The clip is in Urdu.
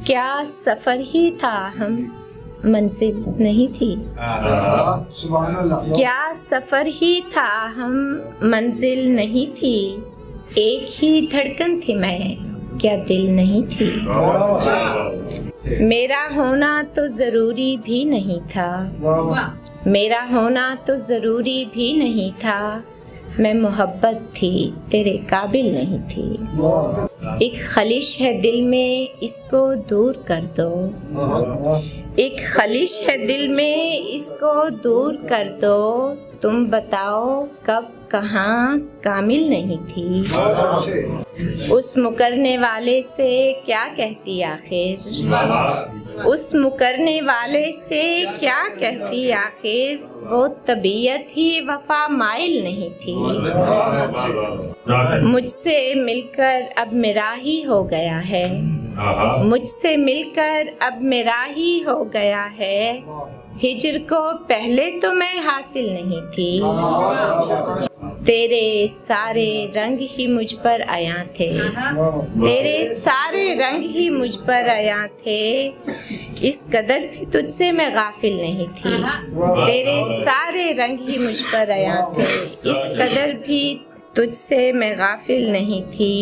کیا سفر ہی تھا ہم منزل نہیں تھی، کیا سفر ہی تھا ہم منزل نہیں تھی، ایک ہی دھڑکن تھی میں کیا دل نہیں تھی، میرا ہونا تو ضروری بھی نہیں تھا، میرا ہونا تو ضروری بھی نہیں تھا، میں محبت تھی تیرے قابل نہیں تھی، ایک خلش ہے دل میں اس کو دور کر دو، ایک خلش ہے دل میں اس کو دور کر دو، تم بتاؤ کب کہاں کامل نہیں تھی، اس مکرنے والے سے کیا کہتی آخر، اس مکرنے والے سے کیا کہتی آخر، وہ طبیعت ہی وفا مائل نہیں تھی، مجھ سے مل کر اب میرا ہی ہو گیا ہے، مجھ سے مل کر اب میرا ہی ہو گیا ہے، ہجر کو پہلے تو میں حاصل نہیں تھی، تیرے سارے رنگ ہی مجھ پر عیاں تھے، تیرے سارے رنگ ہی مجھ پر عیاں تھے، اس قدر بھی تجھ سے میں غافل نہیں تھی، تیرے سارے رنگ ہی مجھ پر عیاں تھے، اس قدر بھی تجھ سے میں غافل نہیں تھی۔